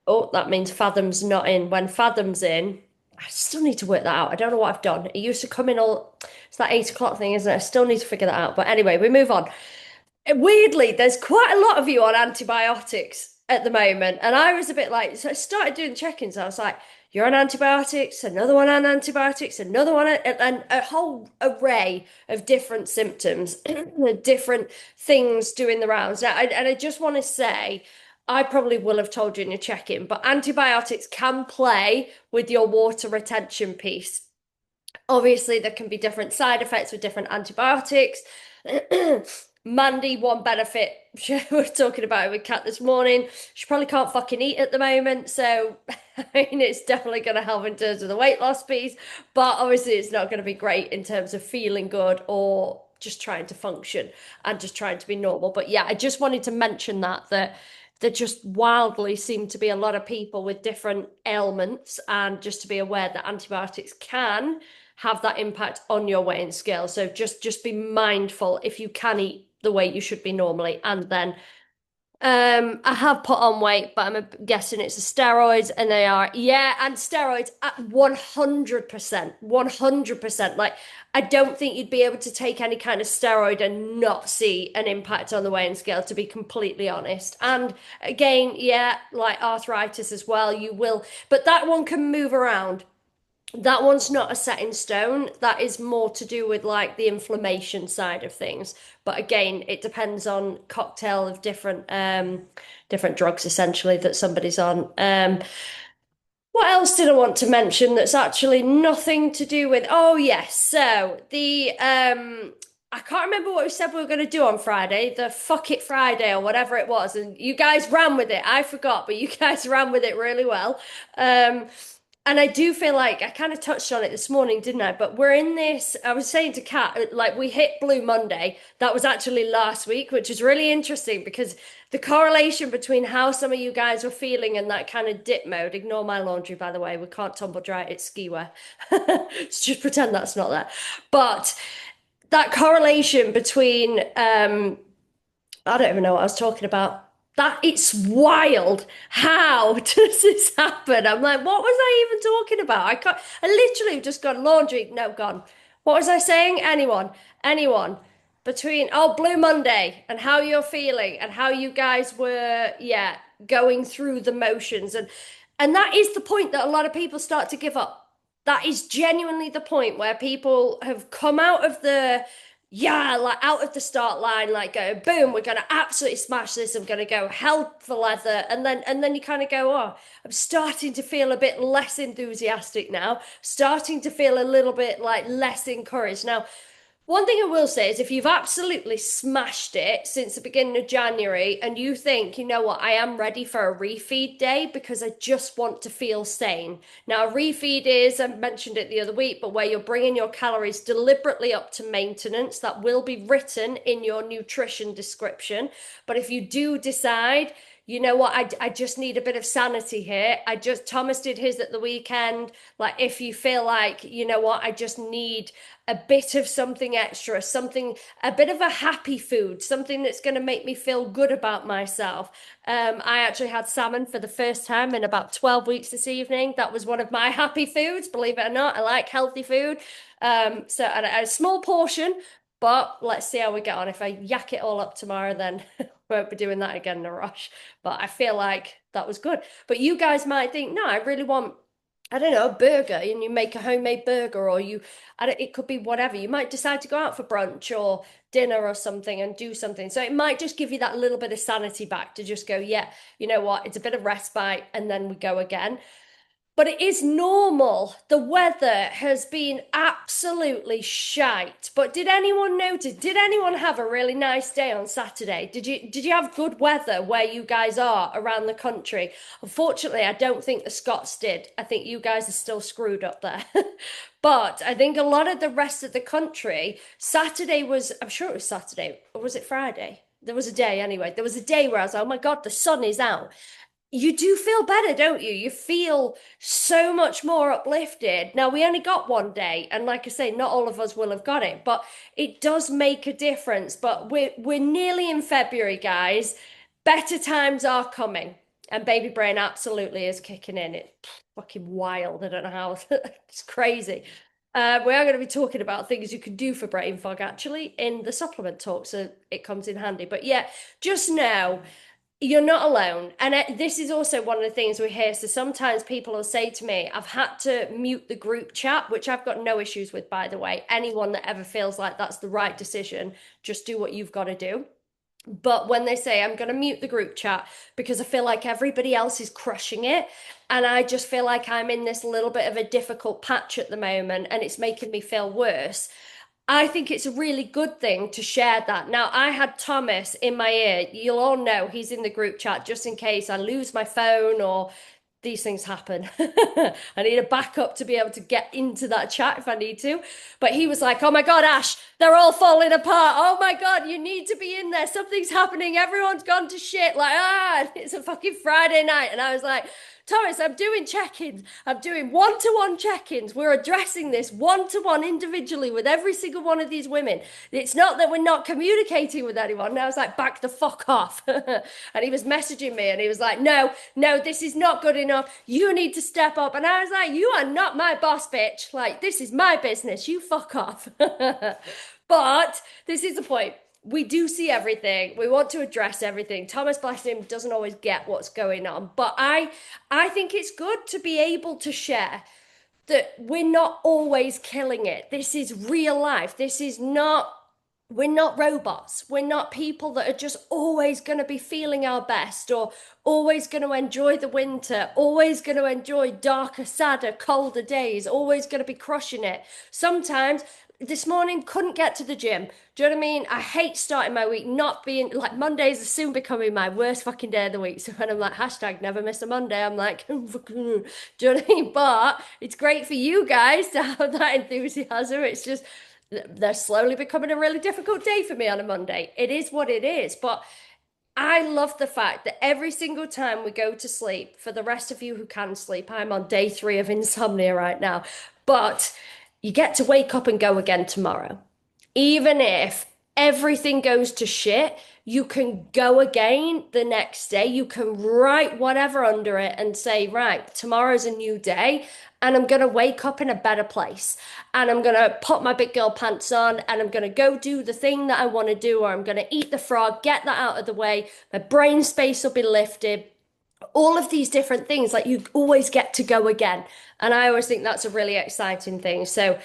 Oh, that means Fathom's not in. When Fathom's in, I still need to work that out. I don't know what I've done. It used to come in all, it's that 8 o'clock thing, isn't it? I still need to figure that out. But anyway, we move on. Weirdly, there's quite a lot of you on antibiotics at the moment. And I was a bit like, so I started doing check-ins. I was like, you're on antibiotics, another one on antibiotics, another one, and a whole array of different symptoms, different things doing the rounds. Now, and I just want to say, I probably will have told you in your check-in, but antibiotics can play with your water retention piece. Obviously, there can be different side effects with different antibiotics. Mandy, one benefit, we were talking about it with Kat this morning. She probably can't fucking eat at the moment. So, I mean, it's definitely going to help in terms of the weight loss piece. But obviously, it's not going to be great in terms of feeling good or just trying to function and just trying to be normal. But yeah, I just wanted to mention that there just wildly seem to be a lot of people with different ailments, and just to be aware that antibiotics can have that impact on your weighing scale. So just be mindful if you can eat the way you should be normally. And then I have put on weight, but I'm guessing it's the steroids, and they are, yeah, and steroids at 100%, 100%. Like, I don't think you'd be able to take any kind of steroid and not see an impact on the weighing scale, to be completely honest. And again, yeah, like arthritis as well, you will, but that one can move around. That one's not a set in stone. That is more to do with like the inflammation side of things. But again, it depends on cocktail of different drugs essentially that somebody's on. What else did I want to mention that's actually nothing to do with? Oh yes, so the I can't remember what we said we were going to do on Friday, the fuck it Friday or whatever it was, and you guys ran with it. I forgot, but you guys ran with it really well. Um, and I do feel like I kind of touched on it this morning, didn't I? But we're in this. I was saying to Kat, like we hit Blue Monday. That was actually last week, which is really interesting because the correlation between how some of you guys were feeling and that kind of dip mode. Ignore my laundry, by the way. We can't tumble dry it. It's ski wear. Just pretend that's not there. But that correlation between I don't even know what I was talking about. That it's wild. How does this happen? I'm like, what was I even talking about? I can't. I literally just gone laundry. No, gone. What was I saying? Anyone between Blue Monday and how you're feeling and how you guys were, yeah, going through the motions, and that is the point that a lot of people start to give up. That is genuinely the point where people have come out of the, yeah, like out of the start line, like go, boom, we're gonna absolutely smash this. I'm gonna go hell for leather, and then you kind of go, oh, I'm starting to feel a bit less enthusiastic now, starting to feel a little bit like less encouraged now. One thing I will say is if you've absolutely smashed it since the beginning of January and you think, you know what, I am ready for a refeed day because I just want to feel sane. Now, a refeed is, I mentioned it the other week, but where you're bringing your calories deliberately up to maintenance, that will be written in your nutrition description. But if you do decide, you know what, I just need a bit of sanity here. Thomas did his at the weekend. Like, if you feel like, you know what, I just need a bit of something extra, something, a bit of a happy food, something that's going to make me feel good about myself. I actually had salmon for the first time in about 12 weeks this evening. That was one of my happy foods, believe it or not. I like healthy food. So a small portion, but let's see how we get on. If I yak it all up tomorrow, then won't be doing that again in a rush. But I feel like that was good. But you guys might think, no, I really want, I don't know, a burger, and you make a homemade burger, or it could be whatever. You might decide to go out for brunch or dinner or something and do something. So it might just give you that little bit of sanity back to just go, yeah, you know what, it's a bit of respite, and then we go again. But it is normal. The weather has been absolutely shite. But did anyone notice? Did anyone have a really nice day on Saturday? Did you have good weather where you guys are around the country? Unfortunately, I don't think the Scots did. I think you guys are still screwed up there. But I think a lot of the rest of the country, Saturday was, I'm sure it was Saturday, or was it Friday? There was a day anyway. There was a day where I was like, oh my God, the sun is out. You do feel better, don't you? You feel so much more uplifted. Now, we only got one day, and like I say, not all of us will have got it, but it does make a difference. But we're nearly in February, guys. Better times are coming, and Baby Brain absolutely is kicking in. It's fucking wild. I don't know how. It's crazy. We are going to be talking about things you can do for brain fog actually in the supplement talk, so it comes in handy. But yeah, just know you're not alone. And this is also one of the things we hear. So sometimes people will say to me, I've had to mute the group chat, which I've got no issues with, by the way. Anyone that ever feels like that's the right decision, just do what you've got to do. But when they say, I'm going to mute the group chat because I feel like everybody else is crushing it, and I just feel like I'm in this little bit of a difficult patch at the moment and it's making me feel worse. I think it's a really good thing to share that. Now, I had Thomas in my ear. You'll all know he's in the group chat just in case I lose my phone or these things happen. I need a backup to be able to get into that chat if I need to. But he was like, oh my God, Ash, they're all falling apart. Oh my God, you need to be in there. Something's happening. Everyone's gone to shit. Like, it's a fucking Friday night. And I was like, Thomas, I'm doing check-ins. I'm doing one-to-one check-ins. We're addressing this one-to-one individually with every single one of these women. It's not that we're not communicating with anyone. And I was like, back the fuck off. And he was messaging me and he was like, no, no, this is not good enough. You need to step up. And I was like, you are not my boss, bitch. Like, this is my business. You fuck off. But this is the point. We do see everything. We want to address everything. Thomas, bless him, doesn't always get what's going on. But I think it's good to be able to share that we're not always killing it. This is real life. This is not, we're not robots. We're not people that are just always going to be feeling our best or always going to enjoy the winter, always going to enjoy darker, sadder, colder days, always going to be crushing it. Sometimes this morning couldn't get to the gym. Do you know what I mean? I hate starting my week not being like Mondays are soon becoming my worst fucking day of the week. So when I'm like hashtag never miss a Monday, I'm like, do you know what I mean? But it's great for you guys to have that enthusiasm. It's just they're slowly becoming a really difficult day for me on a Monday. It is what it is. But I love the fact that every single time we go to sleep, for the rest of you who can sleep, I'm on day 3 of insomnia right now, but you get to wake up and go again tomorrow. Even if everything goes to shit, you can go again the next day. You can write whatever under it and say, right, tomorrow's a new day and I'm going to wake up in a better place. And I'm going to put my big girl pants on and I'm going to go do the thing that I want to do, or I'm going to eat the frog, get that out of the way. My brain space will be lifted. All of these different things, like you always get to go again. And I always think that's a really exciting thing. So,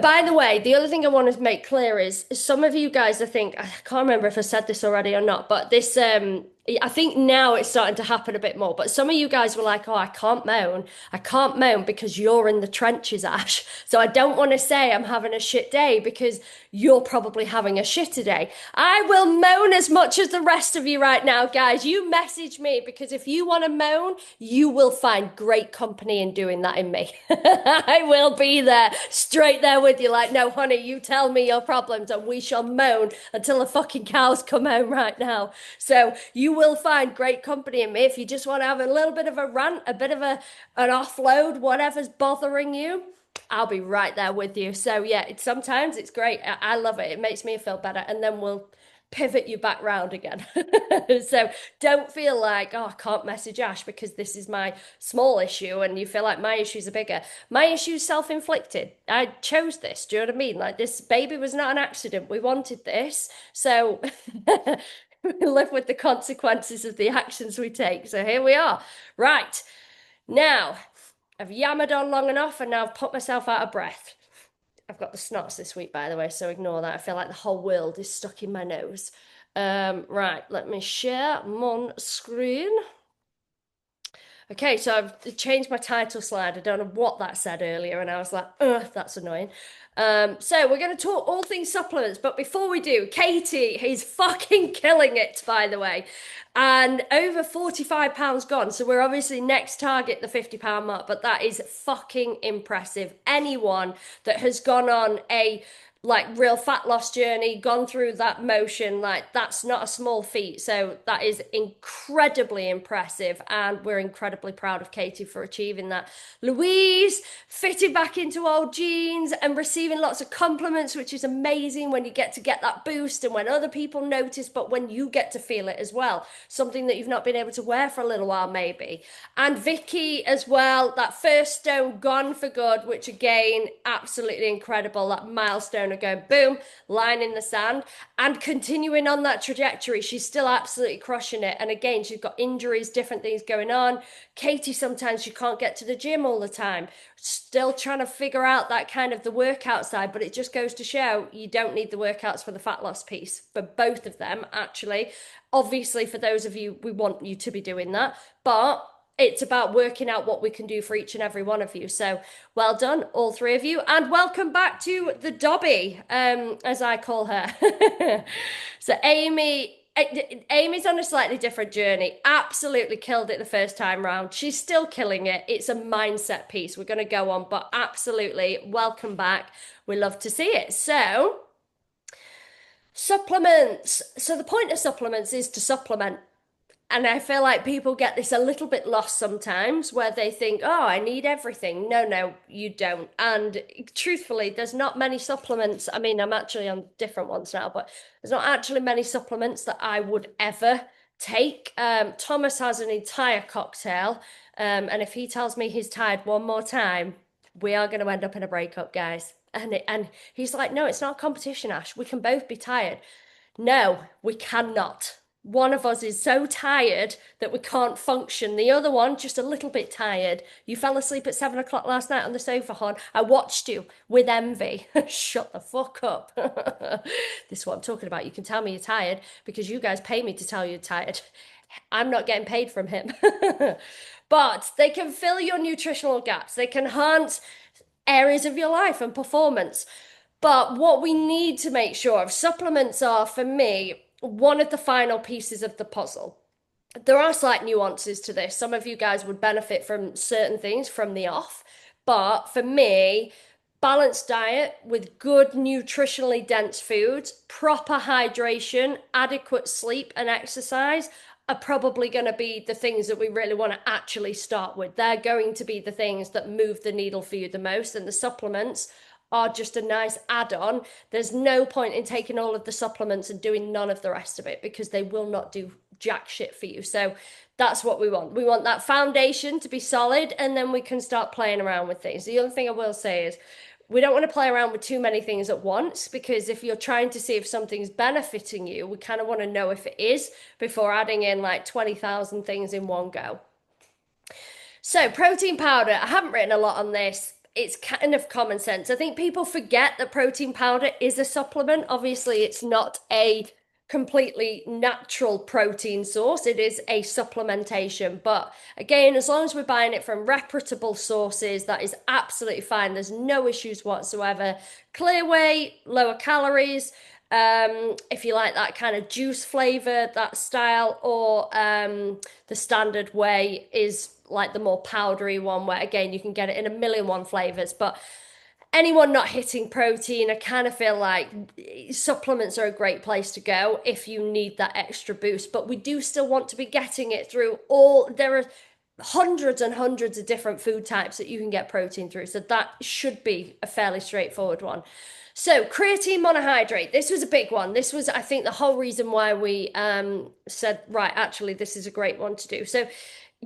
by the way, the other thing I want to make clear is some of you guys, I think, I can't remember if I said this already or not, but this, I think now it's starting to happen a bit more. But some of you guys were like, oh, I can't moan. I can't moan because you're in the trenches, Ash. So I don't want to say I'm having a shit day because you're probably having a shitter day. I will moan as much as the rest of you right now, guys. You message me because if you want to moan, you will find great company in doing that in me. I will be there, straight there with you, like, no, honey, you tell me your problems and we shall moan until the fucking cows come home right now. So you will find great company in me if you just want to have a little bit of a rant, a bit of an offload, whatever's bothering you. I'll be right there with you. So yeah, sometimes it's great. I love it. It makes me feel better, and then we'll pivot you back round again. So don't feel like, oh, I can't message Ash because this is my small issue and you feel like my issues are bigger. My issue is self-inflicted. I chose this. Do you know what I mean? Like, this baby was not an accident. We wanted this. So we live with the consequences of the actions we take. So here we are. Right. Now, I've yammered on long enough and now I've put myself out of breath. I've got the snots this week, by the way, so ignore that. I feel like the whole world is stuck in my nose. Right, let me share my screen. Okay, so I've changed my title slide. I don't know what that said earlier, and I was like, ugh, that's annoying. So we're going to talk all things supplements, but before we do, Katie is fucking killing it, by the way, and over £45 gone. So we're obviously next target the £50 mark, but that is fucking impressive. Anyone that has gone on a like real fat loss journey, gone through that motion, like that's not a small feat. So that is incredibly impressive, and we're incredibly proud of Katie for achieving that. Louise fitting back into old jeans and receiving lots of compliments, which is amazing when you get that boost and when other people notice, but when you get to feel it as well, something that you've not been able to wear for a little while maybe. And Vicky as well, that first stone gone for good, which again, absolutely incredible. That milestone of going boom, line in the sand, and continuing on that trajectory. She's still absolutely crushing it. And again, she's got injuries, different things going on. Katie, sometimes she can't get to the gym all the time. Still trying to figure out that kind of the workout side, but it just goes to show you don't need the workouts for the fat loss piece for both of them, actually. Obviously, for those of you, we want you to be doing that, but it's about working out what we can do for each and every one of you. So well done, all three of you, and welcome back to the Dobby, as I call her. So Amy's on a slightly different journey. Absolutely killed it the first time round. She's still killing it. It's a mindset piece we're going to go on, but absolutely welcome back. We love to see it. So supplements. So the point of supplements is to supplement. And I feel like people get this a little bit lost sometimes where they think, oh, I need everything. No, no, you don't. And truthfully, there's not many supplements. I mean, I'm actually on different ones now, but there's not actually many supplements that I would ever take. Thomas has an entire cocktail. And if he tells me he's tired one more time, we are going to end up in a breakup, guys. And he's like, no, it's not a competition, Ash. We can both be tired. No, we cannot. One of us is so tired that we can't function. The other one, just a little bit tired. You fell asleep at 7 o'clock last night on the sofa, hon. I watched you with envy. Shut the fuck up. This is what I'm talking about. You can tell me you're tired because you guys pay me to tell you you're tired. I'm not getting paid from him. But they can fill your nutritional gaps. They can enhance areas of your life and performance. But what we need to make sure of, supplements are, for me, one of the final pieces of the puzzle. There are slight nuances to this. Some of you guys would benefit from certain things from the off. But for me, balanced diet with good nutritionally dense foods, proper hydration, adequate sleep, and exercise are probably going to be the things that we really want to actually start with. They're going to be the things that move the needle for you the most, and the supplements are just a nice add-on. There's no point in taking all of the supplements and doing none of the rest of it because they will not do jack shit for you. So that's what we want. We want that foundation to be solid, and then we can start playing around with things. The other thing I will say is we don't want to play around with too many things at once, because if you're trying to see if something's benefiting you, we kind of want to know if it is before adding in like 20,000 things in one go. So, protein powder, I haven't written a lot on this. It's kind of common sense. I think people forget that protein powder is a supplement. Obviously, it's not a completely natural protein source, it is a supplementation. But again, as long as we're buying it from reputable sources, that is absolutely fine. There's no issues whatsoever. Clear whey, lower calories. If you like that kind of juice flavor, that style, or the standard whey is like the more powdery one, where again you can get it in a million one flavors. But anyone not hitting protein, I kind of feel like supplements are a great place to go if you need that extra boost. But we do still want to be getting it through all, there are hundreds and hundreds of different food types that you can get protein through. So that should be a fairly straightforward one. So creatine monohydrate, this was a big one. This was, I think, the whole reason why we said, right, actually, this is a great one to do. So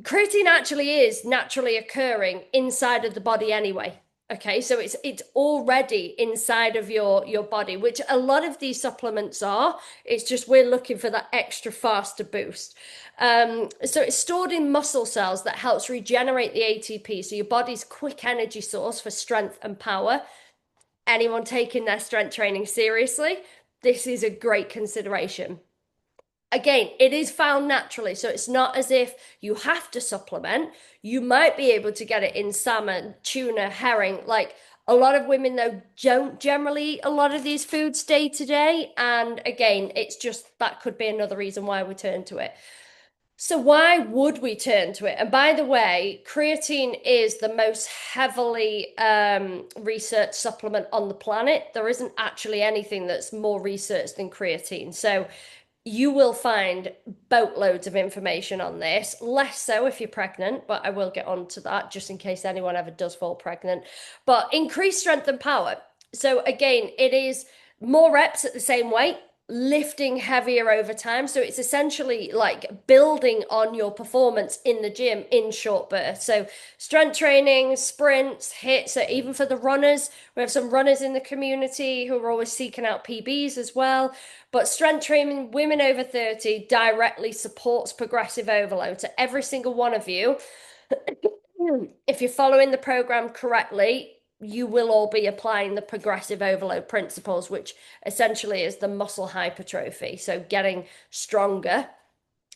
creatine actually is naturally occurring inside of the body anyway. Okay, so it's already inside of your body, which a lot of these supplements are. It's just we're looking for that extra faster boost. So it's stored in muscle cells that helps regenerate the ATP. So your body's quick energy source for strength and power. Anyone taking their strength training seriously, this is a great consideration. Again, it is found naturally, so it's not as if you have to supplement. You might be able to get it in salmon, tuna, herring. Like a lot of women, though, don't generally eat a lot of these foods day to day. And again, it's just that could be another reason why we turn to it. So why would we turn to it? And by the way, creatine is the most heavily researched supplement on the planet. There isn't actually anything that's more researched than creatine. So you will find boatloads of information on this, less so if you're pregnant, but I will get on to that just in case anyone ever does fall pregnant. But increased strength and power. So again, it is more reps at the same weight, lifting heavier over time. So it's essentially like building on your performance in the gym in short bursts. So strength training, sprints, hits. So even for the runners, we have some runners in the community who are always seeking out PBs as well. But strength training, women over 30, directly supports progressive overload. So every single one of you, if you're following the program correctly, you will all be applying the progressive overload principles, which essentially is the muscle hypertrophy. So getting stronger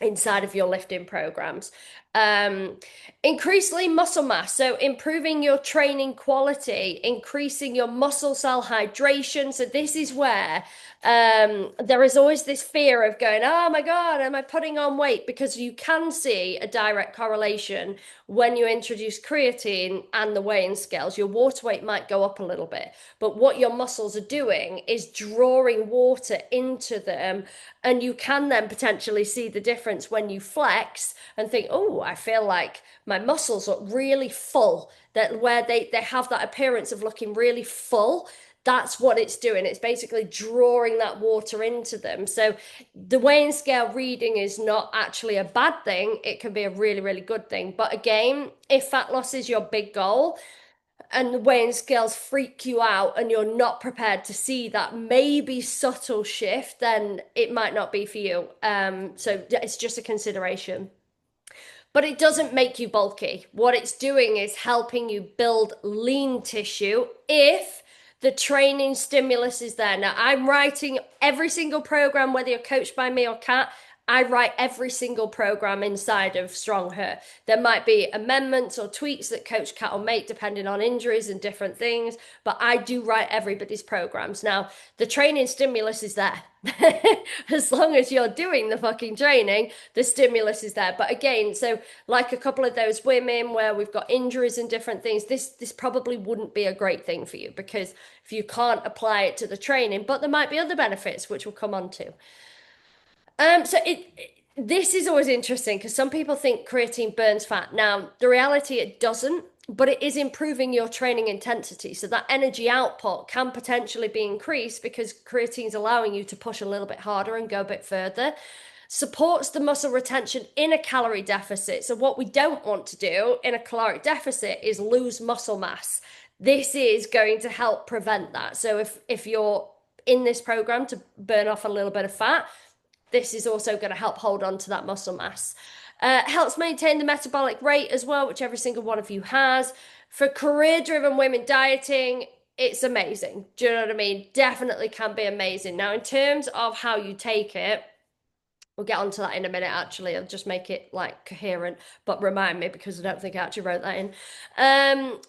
inside of your lifting programs. Um, Increase lean muscle mass, so improving your training quality, increasing your muscle cell hydration. So this is where there is always this fear of going, oh my God, am I putting on weight? Because you can see a direct correlation when you introduce creatine and the weighing scales. Your water weight might go up a little bit, but what your muscles are doing is drawing water into them, and you can then potentially see the difference when you flex and think, oh, I feel like my muscles look really full, that where they have that appearance of looking really full. That's what it's doing. It's basically drawing that water into them. So the weighing scale reading is not actually a bad thing. It can be a really, really good thing. But again, if fat loss is your big goal and the weighing scales freak you out and you're not prepared to see that maybe subtle shift, then it might not be for you. So it's just a consideration. But it doesn't make you bulky. What it's doing is helping you build lean tissue if the training stimulus is there. Now, I'm writing every single program, whether you're coached by me or Kat, I write every single program inside of Strong Her. There might be amendments or tweaks that Coach Kat will make depending on injuries and different things, but I do write everybody's programs. Now, the training stimulus is there. As long as you're doing the fucking training, the stimulus is there. But again, so like a couple of those women where we've got injuries and different things, this probably wouldn't be a great thing for you because if you can't apply it to the training, but there might be other benefits which we'll come on to. This is always interesting because some people think creatine burns fat. Now, the reality it doesn't, but it is improving your training intensity. So that energy output can potentially be increased because creatine is allowing you to push a little bit harder and go a bit further. Supports the muscle retention in a calorie deficit. So what we don't want to do in a caloric deficit is lose muscle mass. This is going to help prevent that. So if you're in this program to burn off a little bit of fat, this is also going to help hold on to that muscle mass. Helps maintain the metabolic rate as well, which every single one of you has. For career-driven women dieting, it's amazing. Do you know what I mean? Definitely can be amazing. Now, in terms of how you take it, we'll get onto that in a minute, actually. I'll just make it like coherent, but remind me because I don't think I actually wrote that in.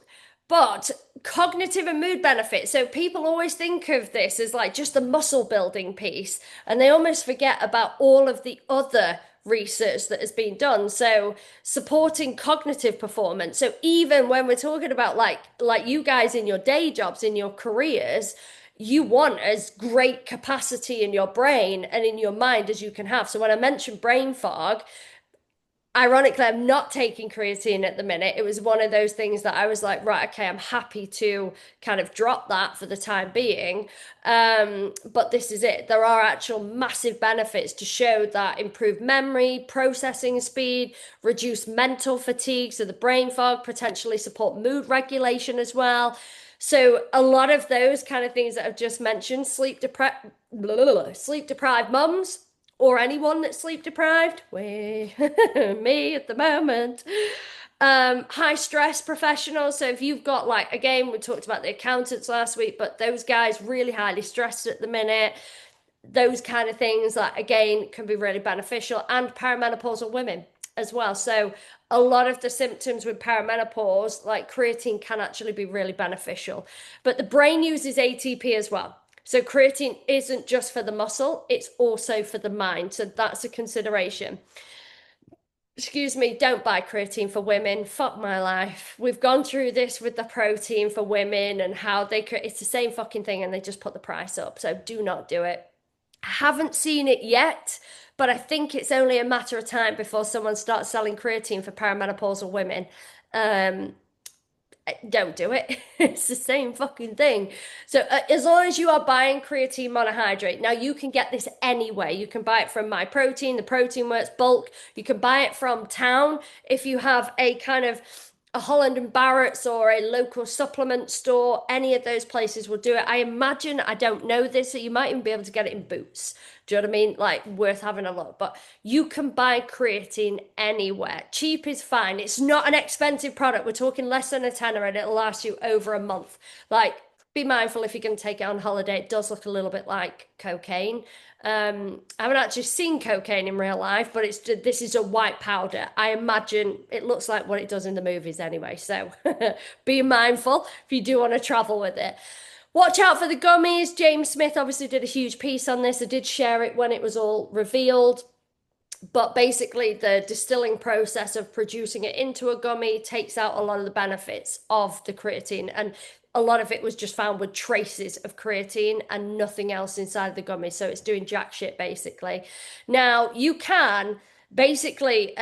But cognitive and mood benefits. So people always think of this as like just the muscle building piece, and they almost forget about all of the other research that has been done. So supporting cognitive performance. So even when we're talking about like you guys in your day jobs, in your careers, you want as great capacity in your brain and in your mind as you can have. So when I mentioned brain fog, ironically, I'm not taking creatine at the minute. It was one of those things that I was like, right, okay, I'm happy to kind of drop that for the time being. But this is it. There are actual massive benefits to show that improved memory, processing speed, reduce mental fatigue, so the brain fog, potentially support mood regulation as well. So a lot of those kind of things that I've just mentioned, sleep deprived mums or anyone that's sleep deprived, me at the moment. High stress professionals. So if you've got like, again, we talked about the accountants last week, but those guys really highly stressed at the minute. Those kind of things that again can be really beneficial, and perimenopausal women as well. So a lot of the symptoms with perimenopause, like creatine, can actually be really beneficial. But the brain uses ATP as well. So creatine isn't just for the muscle, it's also for the mind. So that's a consideration. Excuse me, don't buy creatine for women. Fuck my life. We've gone through this with the protein for women and how it's the same fucking thing and they just put the price up. So do not do it. I haven't seen it yet, but I think it's only a matter of time before someone starts selling creatine for perimenopausal women. Um, don't do it. It's the same fucking thing. So as long as you are buying creatine monohydrate, now you can get this anyway. You can buy it from MyProtein, the Protein Works bulk. You can buy it from town if you have a kind of a Holland and Barrett's or a local supplement store. Any of those places will do it. I imagine, I don't know this, so you might even be able to get it in Boots. Do you know what I mean? Like, worth having a look. But you can buy creatine anywhere. Cheap is fine. It's not an expensive product. We're talking less than a tenner and it'll last you over a month. Like, be mindful if you're going to take it on holiday. It does look a little bit like cocaine. I haven't actually seen cocaine in real life, but this is a white powder. I imagine it looks like what it does in the movies anyway. So be mindful if you do want to travel with it. Watch out for the gummies. James Smith obviously did a huge piece on this. I did share it when it was all revealed. But basically, the distilling process of producing it into a gummy takes out a lot of the benefits of the creatine. And a lot of it was just found with traces of creatine and nothing else inside the gummy. So it's doing jack shit basically. Now, you can basically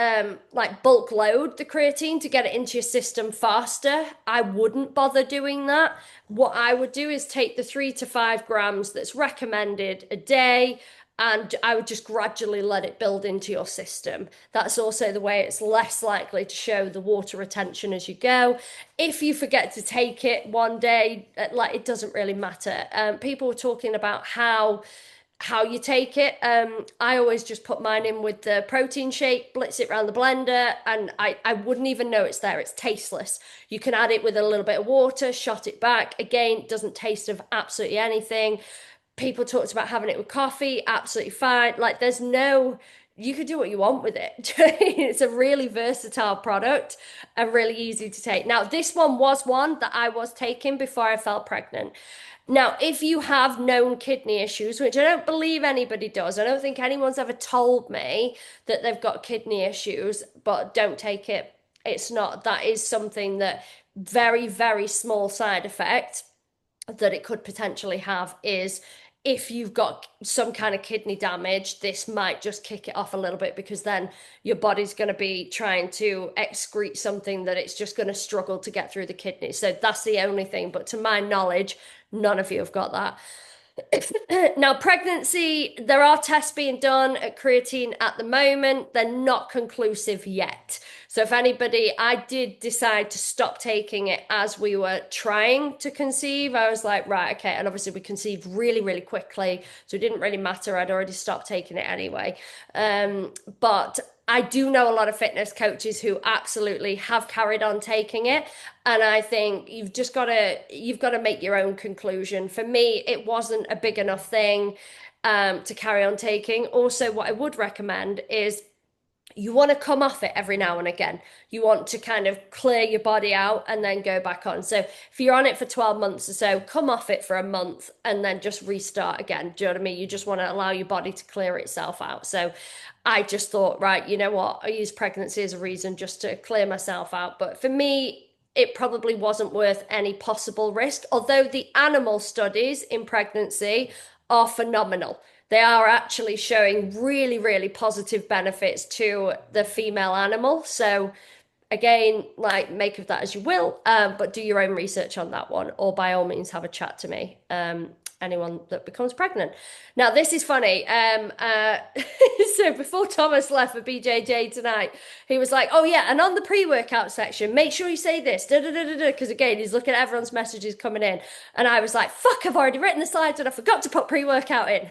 like bulk load the creatine to get it into your system faster. I wouldn't bother doing that. What I would do is take the 3 to 5 grams that's recommended a day, and I would just gradually let it build into your system. That's also the way it's less likely to show the water retention as you go. If you forget to take it one day, like, it doesn't really matter. People were talking about how you take it. I always just put mine in with the protein shake, blitz it around the blender, and I wouldn't even know it's there. It's tasteless. You can add it with a little bit of water, shot it back. Again, it doesn't taste of absolutely anything. People talked about having it with coffee, absolutely fine. Like, there's no, you could do what you want with it. It's a really versatile product and really easy to take. Now, this one was one that I was taking before I fell pregnant. Now, if you have known kidney issues, which I don't believe anybody does, I don't think anyone's ever told me that they've got kidney issues, but don't take it. It's not, that is something that very, very small side effect that it could potentially have is if you've got some kind of kidney damage, this might just kick it off a little bit because then your body's going to be trying to excrete something that it's just going to struggle to get through the kidneys. So that's the only thing. But to my knowledge, none of you have got that. Now, pregnancy, there are tests being done at creatine at the moment. They're not conclusive yet. So if anybody, I did decide to stop taking it as we were trying to conceive. I was like, right, okay. And obviously we conceived really, really quickly. So it didn't really matter. I'd already stopped taking it anyway. But I do know a lot of fitness coaches who absolutely have carried on taking it. And I think you've got to make your own conclusion. For me, it wasn't a big enough thing to carry on taking. Also, what I would recommend is you want to come off it every now and again. You want to kind of clear your body out and then go back on. So if you're on it for 12 months or so, come off it for a month and then just restart again. Do you know what I mean? You just want to allow your body to clear itself out. So I just thought, right, you know what? I use pregnancy as a reason just to clear myself out. But for me, it probably wasn't worth any possible risk, although the animal studies in pregnancy are phenomenal. They are actually showing really, really positive benefits to the female animal. So again, like, make of that as you will, but do your own research on that one, or by all means have a chat to me. Anyone that becomes pregnant. Now, this is funny. So before Thomas left for BJJ tonight, he was like, oh yeah, and on the pre-workout section, make sure you say this, because again, he's looking at everyone's messages coming in. And I was like, fuck, I've already written the slides and I forgot to put pre-workout in.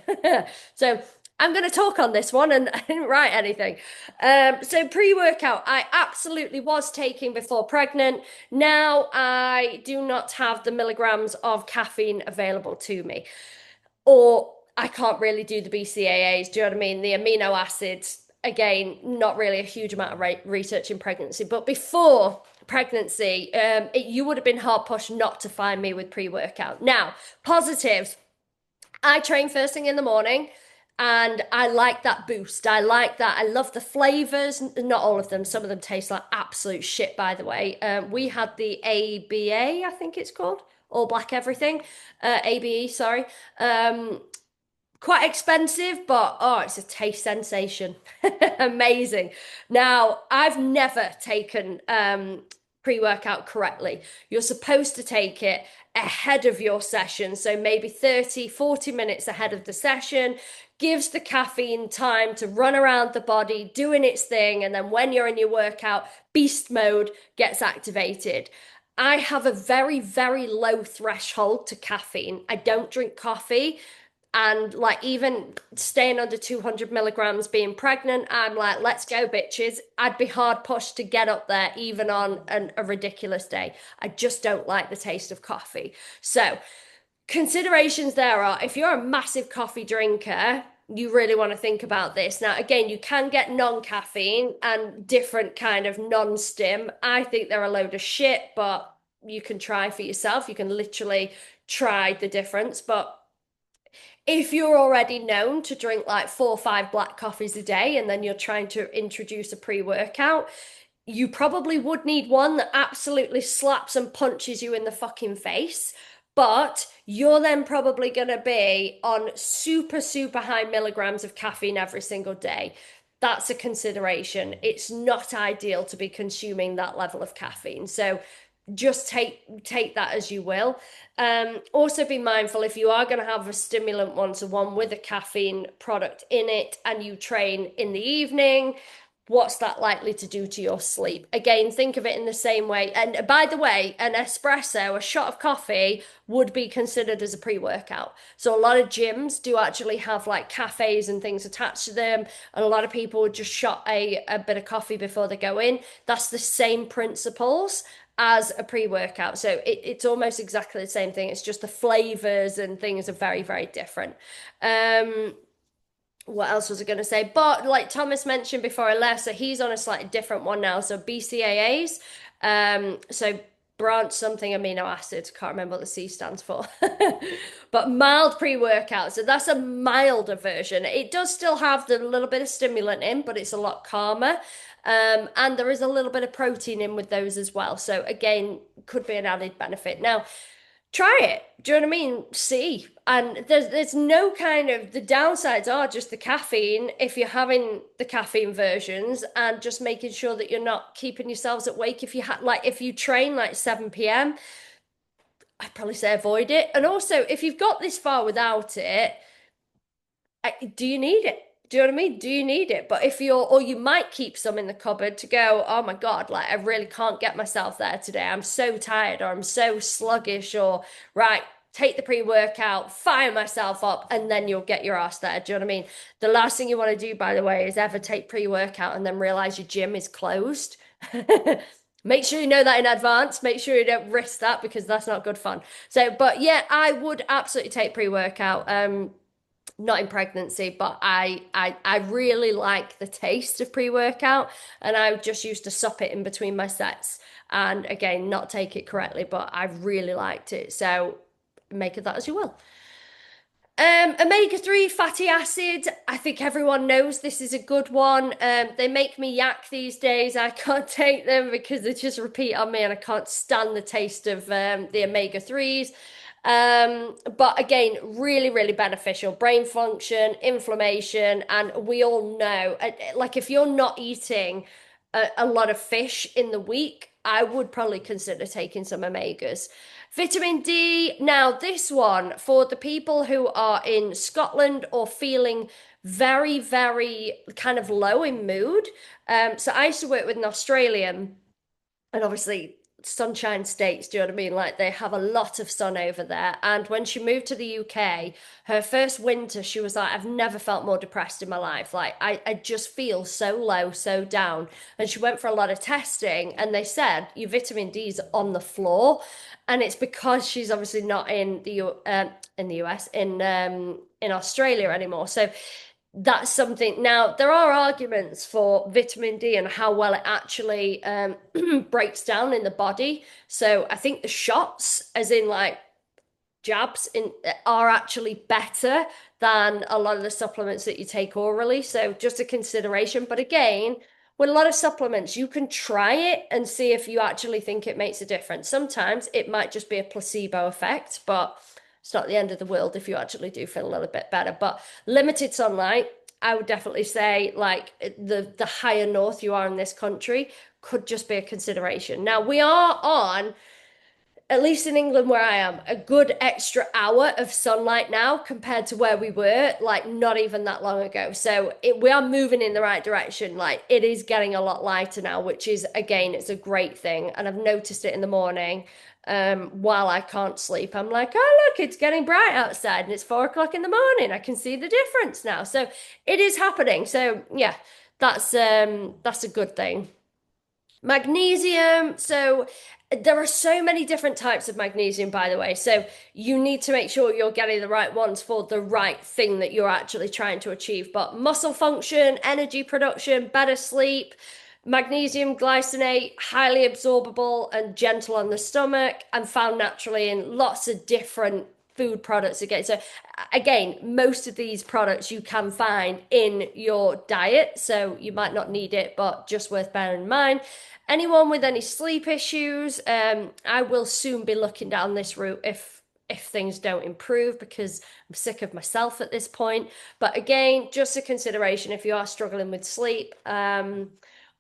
So I'm going to talk on this one, and I didn't write anything. So pre-workout, I absolutely was taking before pregnant. Now I do not have the milligrams of caffeine available to me, or I can't really do the BCAAs. Do you know what I mean? The amino acids, again, not really a huge amount of research in pregnancy, but before pregnancy, you would have been hard pushed not to find me with pre-workout. Now, positives. I train first thing in the morning. And I like that boost. I like that. I love the flavors. Not all of them. Some of them taste like absolute shit, by the way. We had the ABA, I think it's called, All Black Everything. ABE, sorry. Um, Quite expensive, but oh, it's a taste sensation. Amazing. Now, I've never taken pre-workout correctly. You're supposed to take it ahead of your session, so maybe 30, 40 minutes ahead of the session. Gives the caffeine time to run around the body, doing its thing, and then when you're in your workout, beast mode gets activated. I have a very, very low threshold to caffeine. I don't drink coffee. And like even staying under 200 milligrams, being pregnant, I'm like, let's go, bitches. I'd be hard pushed to get up there even on a ridiculous day. I just don't like the taste of coffee. So, considerations there are if you're a massive coffee drinker, you really want to think about this. Now, again, you can get non-caffeine and different kind of non-stim. I think they're a load of shit, but you can try for yourself. You can literally try the difference. But if you're already known to drink like 4 or 5 black coffees a day and then you're trying to introduce a pre-workout, you probably would need one that absolutely slaps and punches you in the fucking face. But you're then probably going to be on super, super high milligrams of caffeine every single day. That's a consideration. It's not ideal to be consuming that level of caffeine. So just take that as you will. Also be mindful if you are going to have a stimulant one, so one with a caffeine product in it, and you train in the evening, what's that likely to do to your sleep? Again, think of it in the same way. And by the way, an espresso, a shot of coffee, would be considered as a pre-workout. So a lot of gyms do actually have like cafes and things attached to them, and a lot of people would just shot a bit of coffee before they go in. That's the same principles as a pre-workout. So it's almost exactly the same thing. It's just the flavors and things are very, very different. Um, what else was I going to say? But like Thomas mentioned before I left, so he's on a slightly different one now. So BCAAs, so branch something amino acids. Can't remember what the C stands for, but mild pre-workout. So that's a milder version. It does still have the little bit of stimulant in, but it's a lot calmer. And there is a little bit of protein in with those as well. So again, could be an added benefit. Now, try it. Do you know what I mean? See. And there's no kind of the downsides are just the caffeine if you're having the caffeine versions and just making sure that you're not keeping yourselves awake if you like if you train like 7 p.m. I'd probably say avoid it. And also if you've got this far without it, do you need it? Do you know what I mean? Do you need it? But if you're, or you might keep some in the cupboard to go, oh my God, like I really can't get myself there today. I'm so tired or I'm so sluggish or right, take the pre-workout, fire myself up, and then you'll get your ass there. Do you know what I mean? The last thing you want to do, by the way, is ever take pre-workout and then realize your gym is closed. Make sure you know that in advance. Make sure you don't risk that because that's not good fun. So, but yeah, I would absolutely take pre-workout. Not in pregnancy, but I really like the taste of pre-workout and I just used to sup it in between my sets and again not take it correctly, but I really liked it. So make of that as you will. Omega-3 fatty acid. I think everyone knows this is a good one. They make me yak these days. I can't take them because they just repeat on me and I can't stand the taste of the omega-3s. But again, really, really beneficial. Brain function, inflammation, and we all know, like if you're not eating a lot of fish in the week, I would probably consider taking some omegas. Vitamin D. Now, this one for the people who are in Scotland or feeling very, very kind of low in mood. So I used to work with an Australian, and obviously sunshine states, do you know what I mean? Like they have a lot of sun over there. And when she moved to the UK, her first winter, she was like, I've never felt more depressed in my life. Like I just feel so low, so down. And she went for a lot of testing and they said your vitamin D's on the floor. And it's because she's obviously not in the US, in Australia anymore. So that's something. Now, there are arguments for vitamin D and how well it actually breaks down in the body. So I think the shots, as in like jabs, are actually better than a lot of the supplements that you take orally. So just a consideration. But again, with a lot of supplements, you can try it and see if you actually think it makes a difference. Sometimes it might just be a placebo effect, but it's not the end of the world if you actually do feel a little bit better. But limited sunlight, I would definitely say, like the higher north you are in this country, could just be a consideration. Now we are on, at least in England where I am, a good extra hour of sunlight now compared to where we were, like not even that long ago. So we are moving in the right direction. Like it is getting a lot lighter now, which is, again, it's a great thing. And I've noticed it in the morning, while I can't sleep. I'm like, oh, look, it's getting bright outside and it's 4 o'clock in the morning. I can see the difference now. So it is happening. So yeah, that's a good thing. Magnesium. So there are so many different types of magnesium, by the way. So you need to make sure you're getting the right ones for the right thing that you're actually trying to achieve. But muscle function, energy production, better sleep, magnesium glycinate, highly absorbable and gentle on the stomach, and found naturally in lots of different food products again. So again, most of these products you can find in your diet, so you might not need it, but just worth bearing in mind. Anyone with any sleep issues, I will soon be looking down this route if things don't improve, because I'm sick of myself at this point. But again, just a consideration if you are struggling with sleep,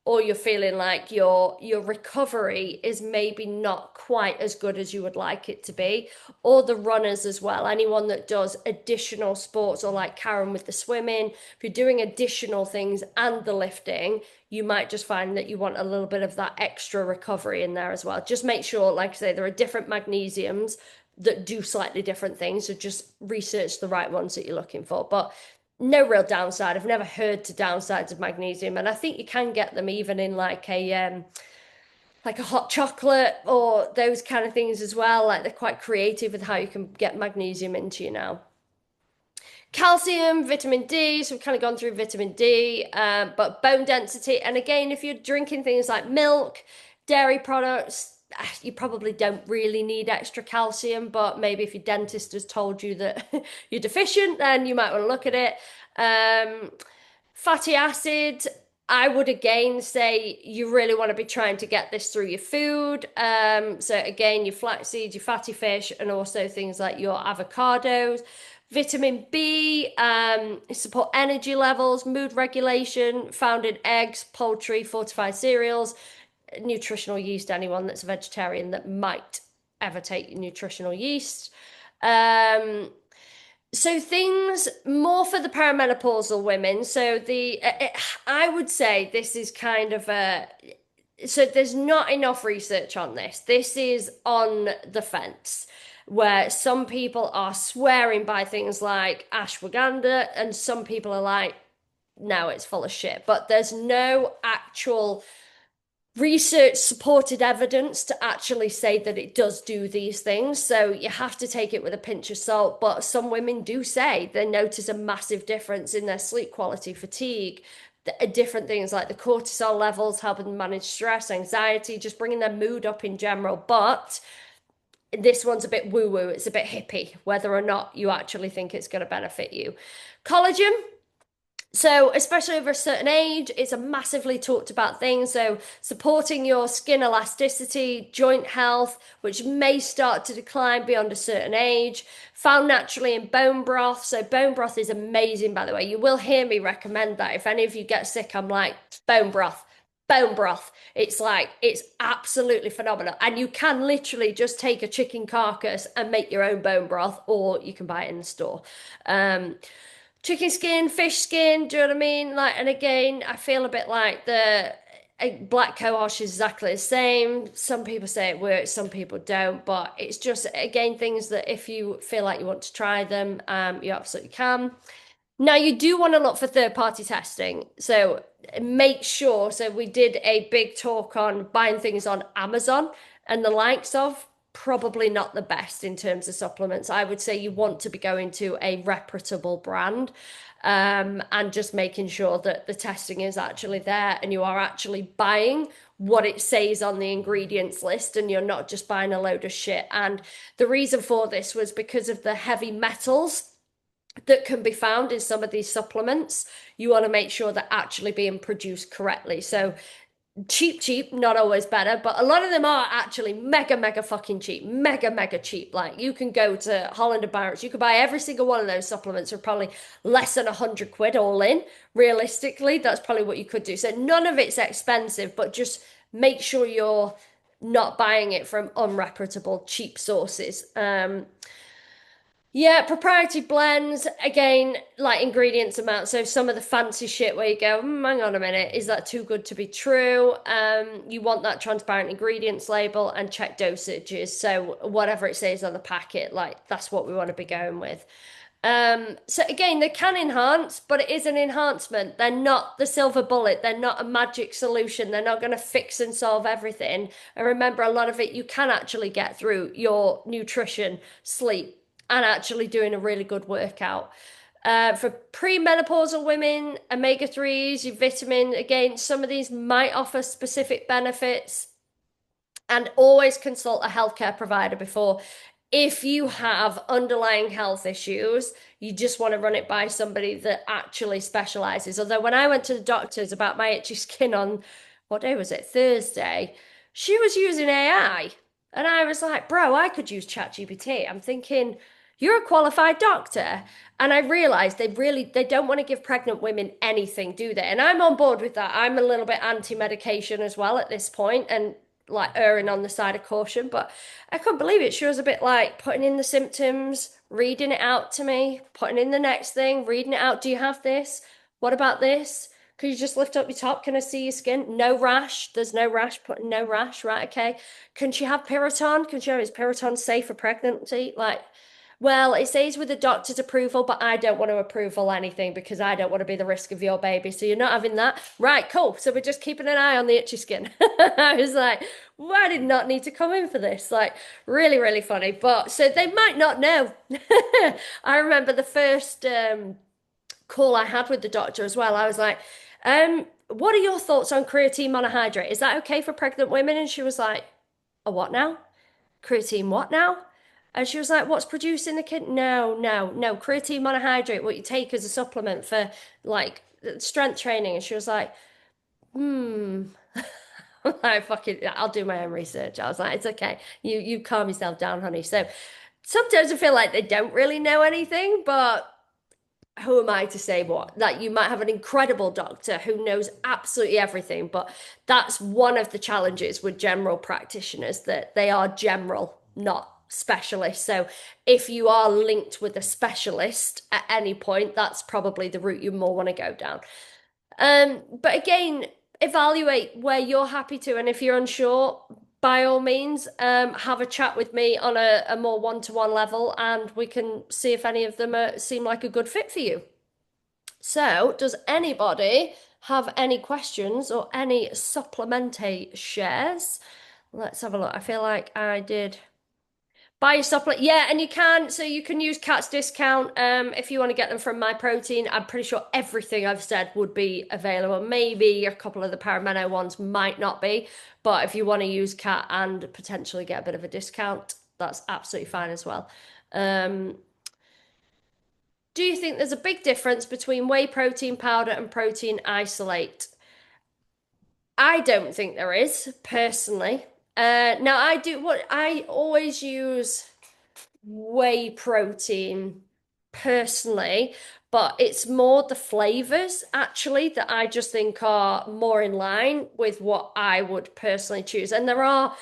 or you're feeling like your recovery is maybe not quite as good as you would like it to be, or the runners as well. Anyone that does additional sports, or like Karen with the swimming, if you're doing additional things and the lifting, you might just find that you want a little bit of that extra recovery in there as well. Just make sure, like I say, there are different magnesiums that do slightly different things. So just research the right ones that you're looking for. But no real downside. I've never heard to downsides of magnesium, and I think you can get them even in like a hot chocolate or those kind of things as well. Like they're quite creative with how you can get magnesium into you now. Calcium, vitamin D. So we've kind of gone through vitamin D, but bone density. And again, if you're drinking things like milk, dairy products, you probably don't really need extra calcium, but maybe if your dentist has told you that you're deficient, then you might want to look at it. Fatty acid, I would again say you really want to be trying to get this through your food. So again, your flax seeds, your fatty fish, and also things like your avocados. Vitamin B, support energy levels, mood regulation, found in eggs, poultry, fortified cereals, nutritional yeast, anyone that's a vegetarian that might ever take nutritional yeast. So things more for the perimenopausal women. So I would say this is kind of a, so there's not enough research on this. This is on the fence, where some people are swearing by things like ashwagandha and some people are like, no, it's full of shit. But there's no actual research supported evidence to actually say that it does do these things. So you have to take it with a pinch of salt. But some women do say they notice a massive difference in their sleep quality, fatigue, different things like the cortisol levels, helping them manage stress, anxiety, just bringing their mood up in general. But this one's a bit woo-woo, it's a bit hippie, whether or not you actually think it's going to benefit you. Collagen. So, especially over a certain age, it's a massively talked about thing. So, supporting your skin elasticity, joint health, which may start to decline beyond a certain age, found naturally in bone broth. So, bone broth is amazing, by the way. You will hear me recommend that. If any of you get sick, I'm like, bone broth. Bone broth. It's like, it's absolutely phenomenal. And you can literally just take a chicken carcass and make your own bone broth, or you can buy it in the store. Chicken skin, fish skin, do you know what I mean? Like, and again, I feel a bit like the black cohosh is exactly the same. Some people say it works, some people don't, but it's just, again, things that if you feel like you want to try them, you absolutely can. Now, you do want to look for third-party testing. So make sure, so we did a big talk on buying things on Amazon and the likes of, probably not the best in terms of supplements. I would say you want to be going to a reputable brand, and just making sure that the testing is actually there and you are actually buying what it says on the ingredients list and you're not just buying a load of shit. And the reason for this was because of the heavy metals that can be found in some of these supplements. You want to make sure they're actually being produced correctly. So cheap, not always better, but a lot of them are actually mega fucking cheap, mega cheap. Like you can go to Holland and Barrett's, you could buy every single one of those supplements for probably less than 100 quid all in. Realistically, that's probably what you could do. So none of it's expensive, but just make sure you're not buying it from unreputable cheap sources. Yeah, proprietary blends, again, like ingredients amount. So some of the fancy shit where you go, hang on a minute, is that too good to be true? You want that transparent ingredients label and check dosages. So whatever it says on the packet, like that's what we want to be going with. So again, they can enhance, but it is an enhancement. They're not the silver bullet. They're not a magic solution. They're not going to fix and solve everything. And remember, a lot of it you can actually get through your nutrition, sleep, and actually doing a really good workout. For premenopausal women, omega 3s, your vitamin, again, some of these might offer specific benefits. And always consult a healthcare provider before. If you have underlying health issues, you just want to run it by somebody that actually specializes. Although, when I went to the doctors about my itchy skin on what day was it? Thursday, she was using AI. And I was like, bro, I could use ChatGPT. I'm thinking, you're a qualified doctor. And I realized they don't want to give pregnant women anything, do they? And I'm on board with that. I'm a little bit anti-medication as well at this point, and like erring on the side of caution, but I couldn't believe it. She was a bit like putting in the symptoms, reading it out to me, putting in the next thing, reading it out. Do you have this? What about this? Could you just lift up your top? Can I see your skin? No rash. There's no rash. Putting no rash. Right. Okay. Can she have Piriton? Can she have, is Piriton safe for pregnancy? Like, well, it says with the doctor's approval, but I don't want to approval anything because I don't want to be the risk of your baby. So you're not having that. Right, cool. So we're just keeping an eye on the itchy skin. I was like, well, I did not need to come in for this. Like, really funny. But so they might not know. I remember the first call I had with the doctor as well. I was like, what are your thoughts on creatine monohydrate? Is that okay for pregnant women? And she was like, a what now? Creatine what now? And she was like, what's producing the kid? No. Creatine monohydrate, what you take as a supplement for like strength training. And she was like, hmm. I fucking, I'll do my own research. I was like, it's okay. You calm yourself down, honey. So sometimes I feel like they don't really know anything, but who am I to say what? Like you might have an incredible doctor who knows absolutely everything, but that's one of the challenges with general practitioners that they are general, not specialists. So if you are linked with a specialist at any point, that's probably the route you more want to go down. But again, evaluate where you're happy to, and if you're unsure, by all means, have a chat with me on a more one-to-one level, and we can see if any of them seem like a good fit for you. So, does anybody have any questions or any supplemente shares? Let's have a look. I feel like I did. Buy your supplement. Yeah, and you can. So you can use Cat's discount if you want to get them from My Protein. I'm pretty sure everything I've said would be available. Maybe a couple of the Parameno ones might not be. But if you want to use Cat and potentially get a bit of a discount, that's absolutely fine as well. Um, do you think there's a big difference between whey protein powder and protein isolate? I don't think there is, personally. Now I do what I always use whey protein personally, but it's more the flavors actually that I just think are more in line with what I would personally choose. And there are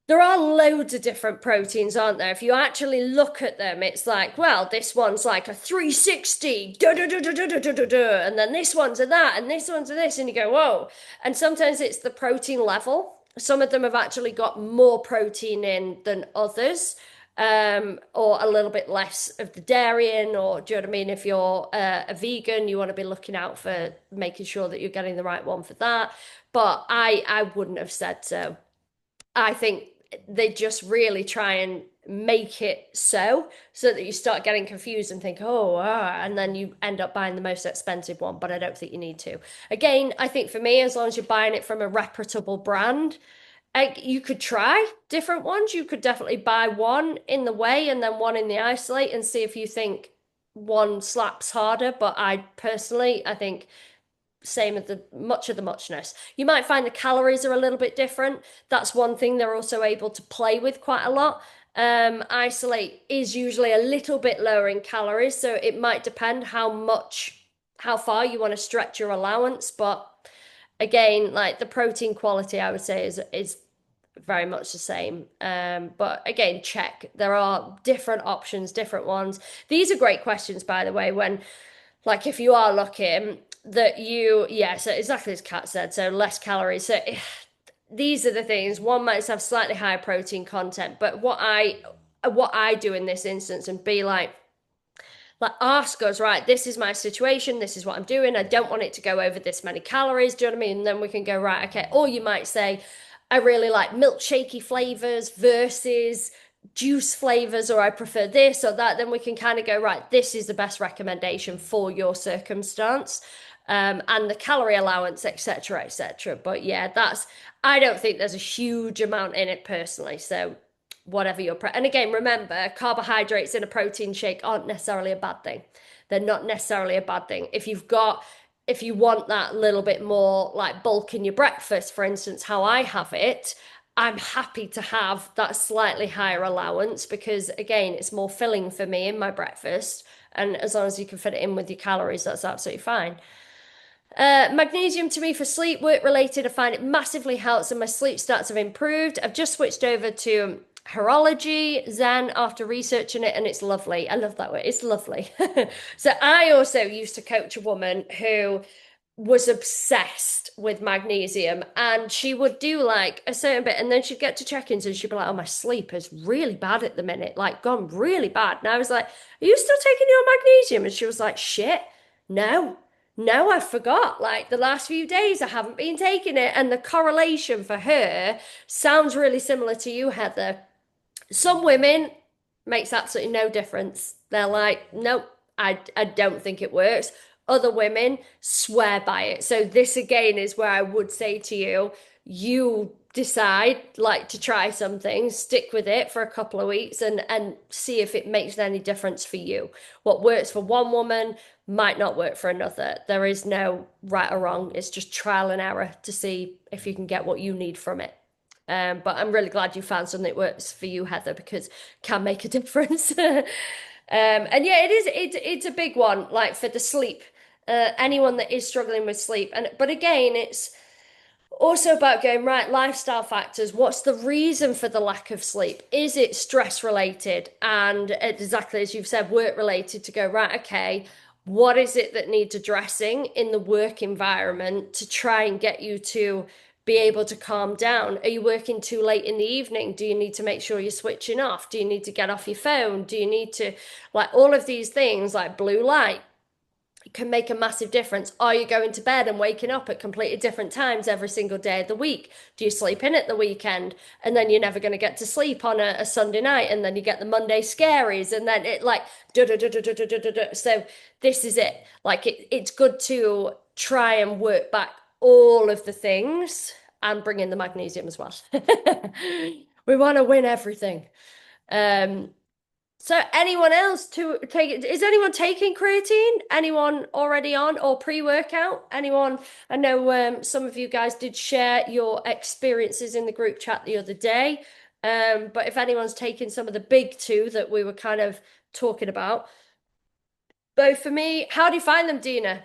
loads of different proteins, aren't there? If you actually look at them, it's like, well, this one's like a 360, and then this one's a that, and this one's a this, and you go, whoa. And sometimes it's the protein level. Some of them have actually got more protein in than others, or a little bit less of the dairy in, or do you know what I mean? If you're a vegan, you want to be looking out for making sure that you're getting the right one for that. But I wouldn't have said so. I think they just really try and make it so that you start getting confused and think, oh, and then you end up buying the most expensive one. But I don't think you need to. Again, I think for me, as long as you're buying it from a reputable brand, you could try different ones. You could definitely buy one in the whey and then one in the isolate and see if you think one slaps harder, but I personally, I think same as the much of the muchness. You might find the calories are a little bit different. That's one thing they're also able to play with quite a lot. Isolate is usually a little bit lower in calories, so it might depend how far you want to stretch your allowance. But again, like the protein quality, I would say is very much the same. But again, check. There are different options, different ones. These are great questions, by the way, when like if you are looking that yeah, so exactly as Kat said, so less calories. So these are the things. One might have slightly higher protein content, but what I do in this instance and be like ask us, right, this is my situation, this is what I'm doing. I don't want it to go over this many calories. Do you know what I mean? And then we can go, right, okay. Or you might say, I really like milkshakey flavors versus juice flavors, or I prefer this or that. Then we can kind of go, right, this is the best recommendation for your circumstance. And the calorie allowance, etc., etc. But yeah, I don't think there's a huge amount in it personally. So whatever and again, remember, carbohydrates in a protein shake aren't necessarily a bad thing. They're not necessarily a bad thing. If you want that little bit more like bulk in your breakfast, for instance, how I have it, I'm happy to have that slightly higher allowance because again, it's more filling for me in my breakfast. And as long as you can fit it in with your calories, that's absolutely fine. Magnesium to me for sleep, work related. I find it massively helps and my sleep stats have improved. I've just switched over to Horology Zen after researching it and it's lovely. I love that word. It's lovely. So I also used to coach a woman who was obsessed with magnesium and she would do like a certain bit and then she'd get to check-ins and she'd be like, oh, my sleep is really bad at the minute, like gone really bad. And I was like, are you still taking your magnesium? And she was like, shit, no. No, I forgot. Like the last few days, I haven't been taking it. And the correlation for her sounds really similar to you, Heather. Some women makes absolutely no difference. They're like, nope, I don't think it works. Other women swear by it. So this again is where I would say to you, you decide like to try something, stick with it for a couple of weeks and see if it makes any difference for you. What works for one woman might not work for another. There is no right or wrong. It's just trial and error to see if you can get what you need from it. But I'm really glad you found something that works for you, Heather, because it can make a difference. And yeah, it's a big one, like for the sleep. Anyone that is struggling with sleep. But again, it's also about going, right, lifestyle factors. What's the reason for the lack of sleep? Is it stress related? And exactly as you've said, work related to go, right, okay, what is it that needs addressing in the work environment to try and get you to be able to calm down? Are you working too late in the evening? Do you need to make sure you're switching off? Do you need to get off your phone? Do you need to, like, all of these things, like blue light? Can make a massive difference. Are you going to bed and waking up at completely different times every single day of the week? Do you sleep in at the weekend and then you're never going to get to sleep on a Sunday night and then you get the Monday scaries and then it like da da da da da da da da. So this is it. Like it's good to try and work back all of the things and bring in the magnesium as well. We want to win everything. Um, so anyone else to take it? Is anyone taking creatine? Anyone already on or pre-workout? Anyone? I know some of you guys did share your experiences in the group chat the other day. But if anyone's taking some of the big two that we were kind of talking about, both for me, how do you find them, Dina?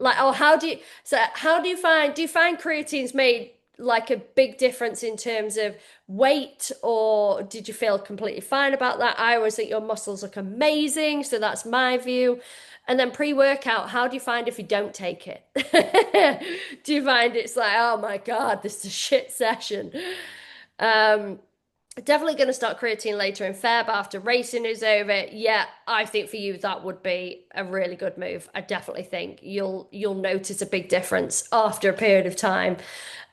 Like, oh, how do you find creatine's made like a big difference in terms of weight, or did you feel completely fine about that? I always think your muscles look amazing, so that's my view. And then pre-workout, how do you find if you don't take it? Do you find it's like, oh my God, this is a shit session? Um, Definitely going to start creatine later in Feb after racing is over. Yeah, I think for you that would be a really good move. I definitely think you'll notice a big difference after a period of time.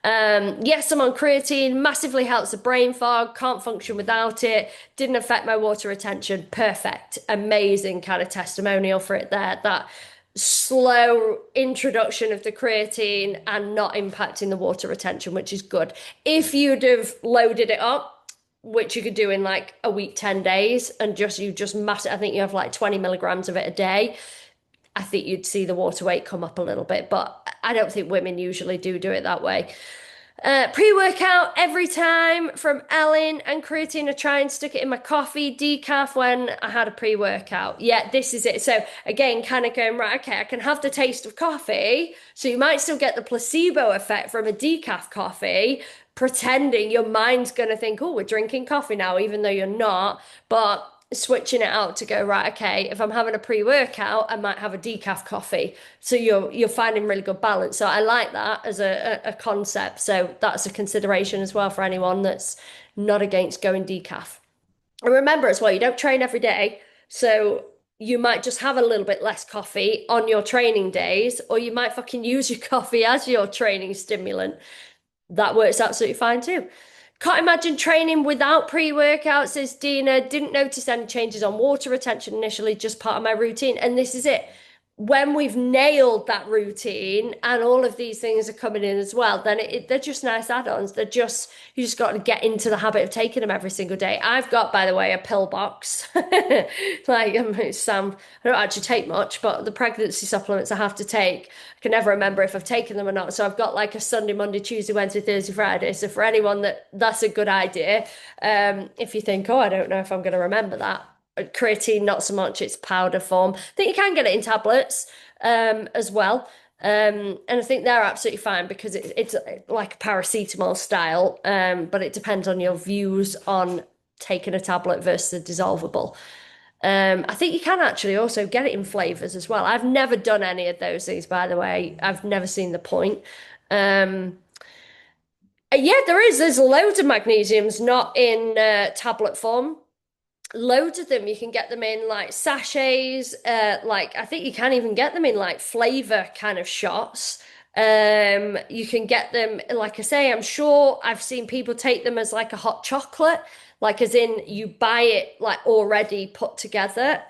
Yes, I'm on creatine. Massively helps the brain fog. Can't function without it. Didn't affect my water retention. Perfect. Amazing kind of testimonial for it there. That slow introduction of the creatine and not impacting the water retention, which is good. If you'd have loaded it up, which you could do in like a week, 10 days, and you just mass it. I think you have like 20 milligrams of it a day. I think you'd see the water weight come up a little bit, but I don't think women usually do it that way. Pre-workout every time from Ellen, and creatine. I try and stick it in my coffee, decaf when I had a pre-workout. Yeah, this is it. So again, kind of going, right, okay, I can have the taste of coffee. So you might still get the placebo effect from a decaf coffee, pretending your mind's going to think, oh, we're drinking coffee now, even though you're not. But switching it out to go, right, okay, if I'm having a pre-workout, I might have a decaf coffee. So you're finding really good balance. So I like that as a concept. So that's a consideration as well for anyone that's not against going decaf. And remember as well, you don't train every day. So you might just have a little bit less coffee on your training days, or you might fucking use your coffee as your training stimulant. That works absolutely fine too. Can't imagine training without pre-workout, says Dina. Didn't notice any changes on water retention initially, just part of my routine. And this is it. When we've nailed that routine and all of these things are coming in as well, then they're just nice add-ons. You just got to get into the habit of taking them every single day. I've got, by the way, a pill box. Like, I don't actually take much, but the pregnancy supplements I have to take, I can never remember if I've taken them or not. So I've got like a Sunday, Monday, Tuesday, Wednesday, Thursday, Friday. So for anyone that's a good idea. If you think, oh, I don't know if I'm going to remember that. Creatine, not so much, it's powder form. I think you can get it in tablets as well. And I think they're absolutely fine because it's like a paracetamol style, but it depends on your views on taking a tablet versus a dissolvable. I think you can actually also get it in flavors as well. I've never done any of those things, by the way. I've never seen the point. Um, yeah, there's loads of magnesiums not in tablet form. Loads of them. You can get them in like sachets, like I think you can even get them in like flavor kind of shots. You can get them, like I say, I'm sure I've seen people take them as like a hot chocolate, like as in you buy it like already put together.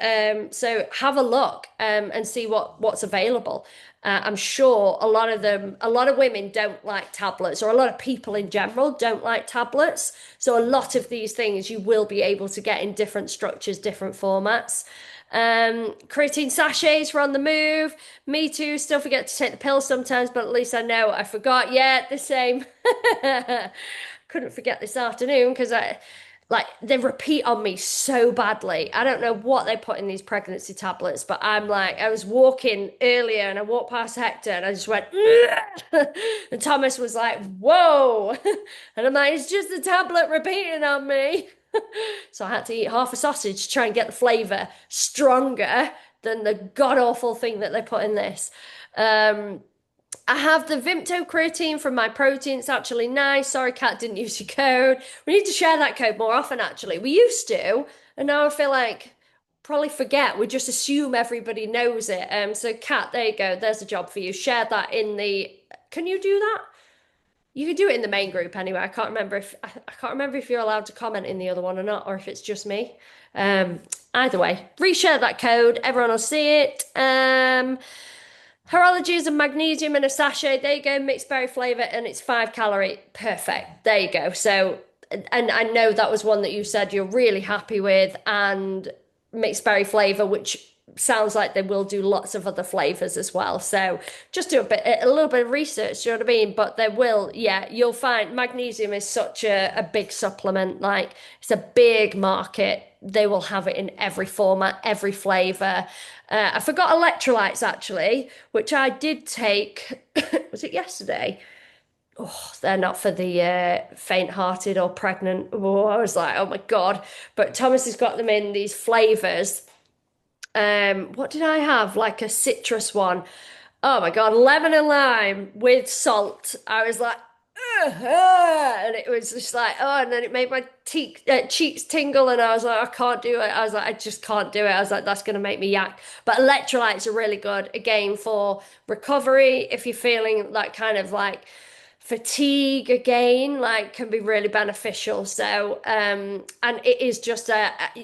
So have a look and see what's available. I'm sure a lot of women don't like tablets, or a lot of people in general don't like tablets. So a lot of these things you will be able to get in different structures, different formats. Creatine sachets were on the move. Me too. Still forget to take the pill sometimes, but at least I know I forgot. Yeah, the same. Couldn't forget this afternoon because they repeat on me so badly. I don't know what they put in these pregnancy tablets, but I'm like, I was walking earlier and I walked past Hector and I just went, and Thomas was like, whoa. And I'm like, it's just the tablet repeating on me. So I had to eat half a sausage to try and get the flavor stronger than the god awful thing that they put in this. Um, I have the Vimto creatine from My Protein. It's actually nice. Sorry, Kat didn't use your code. We need to share that code more often, actually. We used to, and now I feel like probably forget. We just assume everybody knows it. So Kat, there you go. There's a job for you. Share that in the. Can you do that? You can do it in the main group anyway. I can't remember if you're allowed to comment in the other one or not, or if it's just me. Either way, reshare that code. Everyone will see it. Horology is a magnesium in a sachet. There you go, mixed berry flavor, and it's 5 calorie. Perfect. There you go. So, and I know that was one that you said you're really happy with, and mixed berry flavor, which sounds like they will do lots of other flavors as well. So just do a little bit of research, you know what I mean? But they will, yeah, you'll find magnesium is such a big supplement. Like it's a big market. They will have it in every format, every flavor. I forgot electrolytes actually, which I did take. Was it yesterday? Oh, they're not for the faint-hearted or pregnant. Oh, I was like, oh my God. But Thomas has got them in these flavors. What did I have? Like a citrus one. Oh my God, lemon and lime with salt. I was like, and it was just like, oh, and then it made my cheeks tingle, and I was like, I can't do it. I was like, I just can't do it. I was like, that's going to make me yak. But electrolytes are really good, again, for recovery if you're feeling that kind of like fatigue again, like can be really beneficial. So, and it is just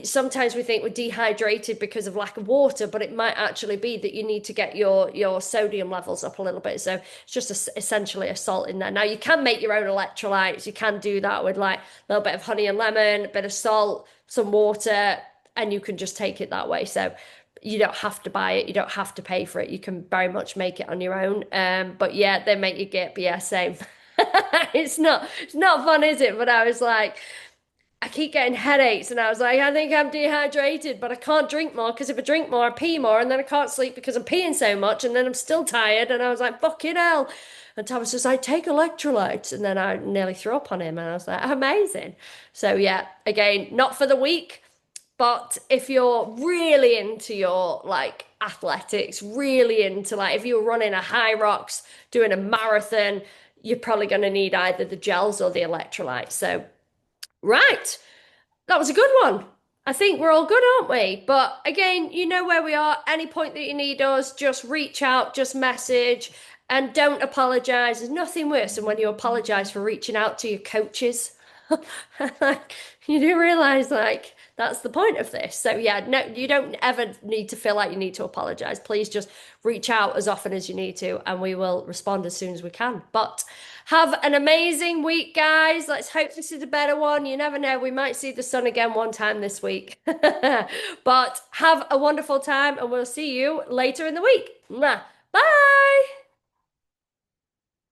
sometimes we think we're dehydrated because of lack of water, but it might actually be that you need to get your sodium levels up a little bit. So it's just essentially a salt in there. Now you can make your own electrolytes. You can do that with like a little bit of honey and lemon, a bit of salt, some water, and you can just take it that way. So you don't have to buy it, you don't have to pay for it. You can very much make it on your own. But yeah, they make you get, but yeah, same. It's not fun, is it? But I was like, I keep getting headaches, and I was like, I think I'm dehydrated, but I can't drink more because if I drink more, I pee more, and then I can't sleep because I'm peeing so much, and then I'm still tired. And I was like, fucking hell. And Thomas was like, take electrolytes, and then I nearly threw up on him, and I was like, amazing. So yeah, again, not for the weak. But if you're really into your like athletics, really into like if you're running a high rocks, doing a marathon, you're probably going to need either the gels or the electrolytes. So, right, that was a good one. I think we're all good, aren't we? But again, you know where we are. Any point that you need us, just reach out, just message, and don't apologize. There's nothing worse than when you apologize for reaching out to your coaches. Like, you do realize, like, that's the point of this. So, yeah, no, you don't ever need to feel like you need to apologize. Please just reach out as often as you need to, and we will respond as soon as we can. But have an amazing week, guys. Let's hope this is a better one. You never know, we might see the sun again one time this week. But have a wonderful time, and we'll see you later in the week. Mwah. Bye.